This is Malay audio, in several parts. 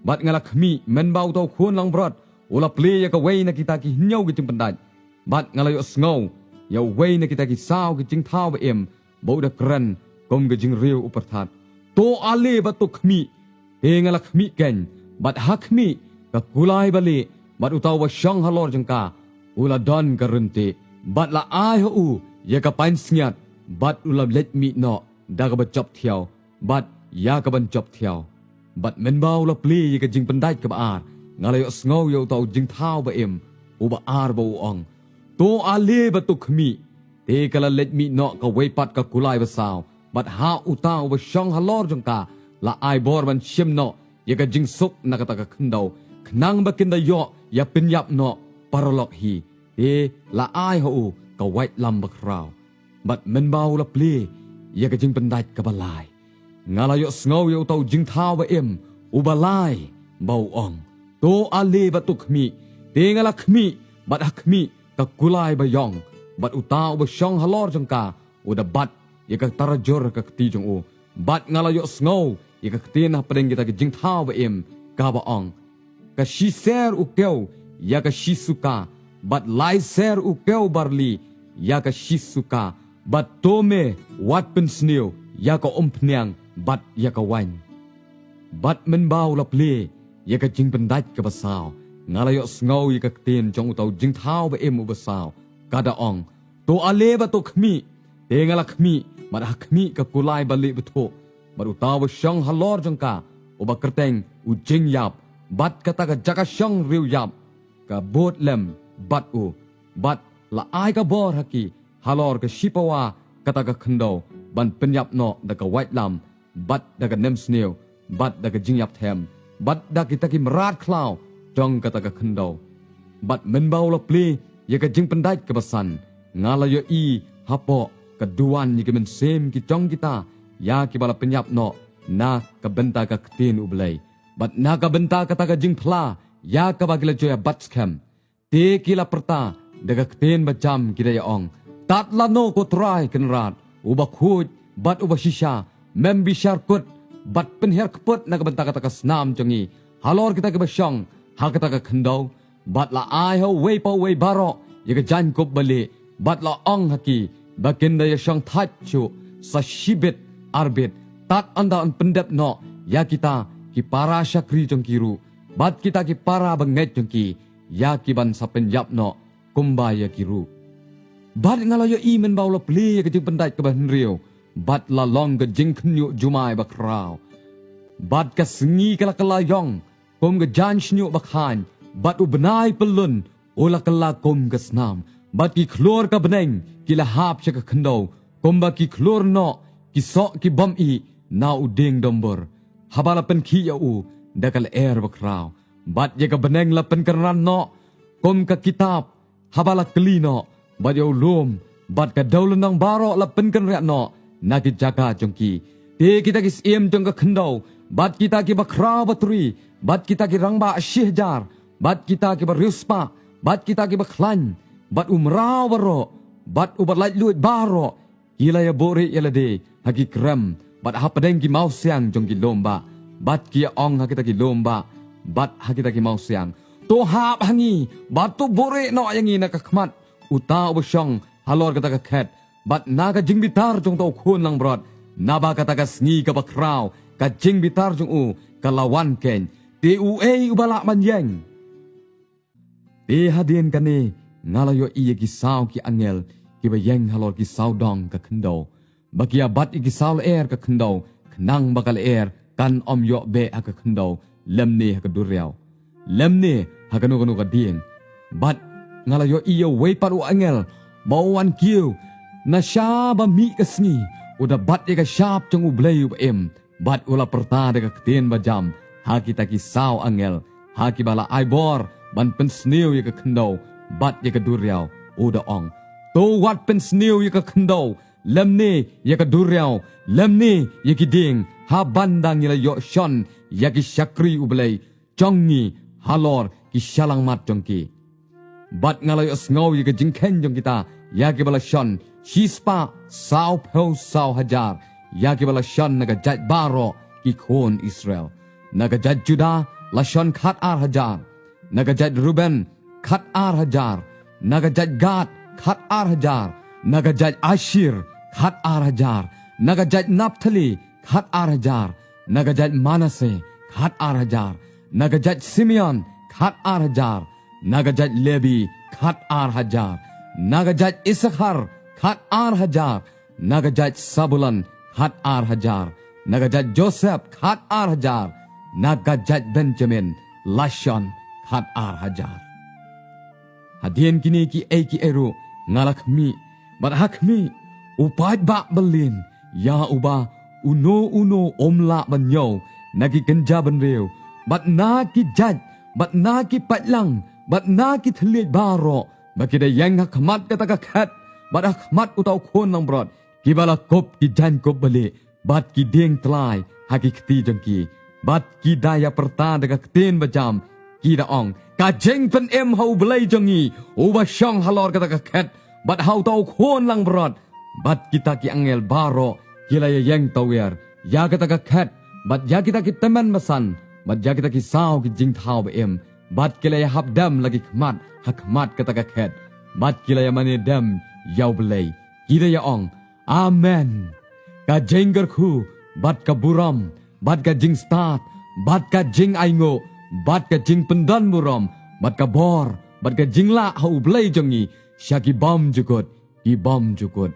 bat ngalak mi menbau tau khun lang brot ula ple ya ka wei na kita ki nyau ki ting pandai bat ngalayo sngow ya wei na kita ki sao ki jing thau ba em bau da kran kom ga jing riu uparthat to ale ba to khmi e ngalak mi ken bat hak mi ka kulai bali bat utaw ba syang halor jengka ula don ka runti bat la ai hu ya ka pan snyat bat ula let mi no da ka ba chop thiao bat ya ka ban chop thiao bat men bau la pli ya ka jing pandai ka ba ar ngalayo sngow yo taw jing thau ba em u ba ar ba ong to ale ba to khmi te kala let mi no ka wei pat ka kulai ba sao bat ha utaw ba syang halor jengka la ai bor ban shim no ya ka jing suk na ka ta ka khandau khnang ba kin da yo ya pin yap no paralok hi e la ai ho ka wait lam ba kraw bat men bau la ple ya ka jing pandai ka balai ngalayo sngow yo taw jing thau ba em u balai bau ong to ale ba to khmi te ngala khmi bat khmi ka kulai ba yong bat utaw ba syang halor jengka u da bat ya ka tarajor ka ti jong u bat ngalayo sngow ya ka tin na pedeng kita jing thau ba em ka ba ong ka shi ser u keu ya ka shi suka bat lai ser u keu barli ya ka shi suka bat tome wat pen snew ya ka pnyang bat ya ka wan bat men bau la ple ya ka jing pendat ka basao ngalayo sngow ya ka tin jong utaw jing thau ba em u basao kada ong to ale ba to khmi te ngala khmi mat khmi ka kulai bali betho bat utaw ba syang halor jangka u ba kerteng u jing yap bat kata ka jaka syang riu yap ka bot lem bat u bat la ai ka bor haki halor ka shipawa kata ka khndo ban penyap no da ka white lam bat da ka nem snew bat da ka jing yap them bat da kita ki merat klau jong kata ka khndo bat men bau la ple ya ka jing pendai ka basan ngala yo i hapo ka duan ni ka men sem ki jong kita ya ki bala penyap no na ka benta ka ktin ublai bat na ka benta kata ka jing phla ya ka bagila joya bat scam te kila perta daga kten bajam kita ya ong tat la no ko try kenrat uba khuj bat uba shisha mem bishar kut bat penher kput na ka benta kata ka snam jongi halor kita ka basyang ha kata ka khandau bat la ai ho wei pa wei baro ya ka jan kop bali bat la ong haki bakin da ya syang that chu sa shibet arbet tat anda an pendep no ya kita ki para syakri jongkiru bat kita ki para banget jongki ya ki ban sa penyap no kumbaya kiru bat ngalayo i men bau la ple ya ka jing pendai ka ban riu bat la long ka jing knyu jumai ba kraw bat ka sengi kala kala yong kom ga jan snyu ba khan bat u benai pelun ola kala kom ga snam bat ki khlor ka beneng ki la hap cha ka khndo kom ba ki khlor no ki so ki bom i na u ding dombor habala pen khi ya u da kala air ba kraw bat ya ka beneng la pen karan no kom ka kitab habala kli no bat yo lum bat ka daulanang baro la pen kan ra no na ki jaga jongki te kita ki sim jong ka khndo bat kita ki bakra batri bat kita ki rangba shihjar bat kita ki baruspa bat kita ki bakhlan bat umraw baro bat ubarlaj luit baro ila ya bori ila de hagi kram bat hapadeng ki mau siang jong ki lomba bat ki ong ha kita ki lomba bat ha kita ki mau siang to hap hangi bat to bore no yangi na ka khmat uta obyong halor kata ka khet bat naga jing bitar jong to khun lang brot naba kata ka sngi ka bakraw ka jing bitar jong u ka lawan ken ti u e ubala man yang ti hadien kani ngalayo iye ki saw ki angel ki ba yang halor ki saw dong ka khndo bakia bat ki saw air ka khndo khnang bakal air kan om yo be ka khndo lemne ka duryaw lemne ha kanu kanu ka ding bat ngalayo iye we paru angel bawan kiu na sya ba mi ka sngi uda bat ka syap jong u blay u em bat ula perta de ka kten ba jam ha kita ki saw angel ha ki bala aibor ban pen snew ya ka khndo bat ya ka duryaw uda ong to wat pen snew ya ka khndo lemne ya ka duryaw lemne ya ki ding ha bandang ya yo shon ya ki syakri u blay jongi halor ki shalang mat jongki bat ngalayo sngow ya ka jingken jong kita ya ki bala shon shispa saw po saw hajar ya ki bala shon naga jat baro ki khon Israel naga jat Juda lashon khat ar hajar, nagajat Ruben khat ar hajar, nagajat Gad khat ar hajar, nagajat Ashir khat ar hajar, nagajat Naphtali khat ar hajar, nagajat Manasseh khat ar hajar, nagajat Simeon khat ar hajar, nagajat Levi khat ar hajar, nagajat Issachar khat ar hajar, nagajat Sabulan khat ar hajar, nagajat Joseph khat ar hajar, nagajat Benjamin lashon khat ar hajar. Hadian kini ki eru ngalakmi badhakmi upat ba belin ya uba uno omla banyo nagi kenja benreu bat na ki jaj bat na ki patlang bat na ki thlit baro bakida yang hakmat kata khat bat hakmat utau khon lang brod ki bala kop ki jan kop bale bat ki deng tlai haki khti jangki bat ki daya perta daga kten bajam ki da ong ka jeng pen em hau belai jangi uba shang halor kata khat bat hau tau khon lang brod bat kita ki angel baro kila yang tawer ya kata khat bat ya kita ki teman masan bat ya kita ki sao ki jing thau be em bat kila ya hab dam lagi khmat hakmat kata khat bat kila ya mane dam yau belai kila ya ong amen ka jeng khu bat ka buram bat ka jing start bat ka jing aingo bat ka jing pendan buram bat ka bor bat ka jing la hau belai jangi syaki bom jukut ki bom jukut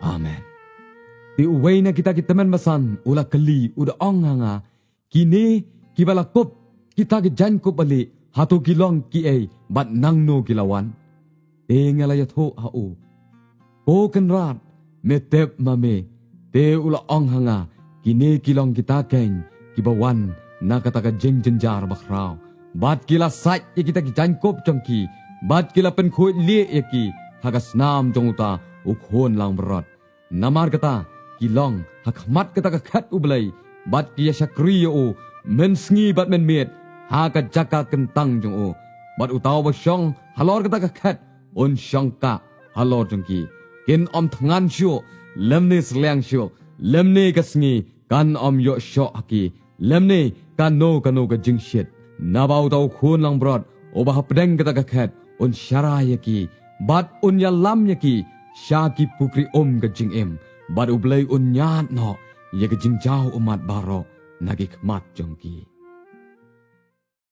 amen. Di uway na kita kitaman masan ula kali uda ong hanga kini kibalakop kita gijan ko bali hatu kilong ki ay bat nangno kilawan te ngalayat ho hau ko kenrat metep mame te ula ong hanga kini kilong kita keng kibawan na kataka jeng jenjar bakraw bat kila sat ya kita gijan kop jangki bat kila pen khoi le yaki hagas nam jonguta ukhon lang berat namar kata kilong hakmat kata khat ublay bat kia syakriyo o mensngi bat menmet ha ka jaka kentang jong o bat utaw ba syong halor kata khat on syangka halor jongki kin om thangan syo lemne slang syo lemne kasngi kan om yo syo haki lemne kano ka jingshit nabaw taw khon lang brod o ba pedeng kata khat on syarayaki bat on yalam yaki syaki pukri om ka jing em bat ublay unyat no ya ke jing jauh umat baro nagi khmat jongki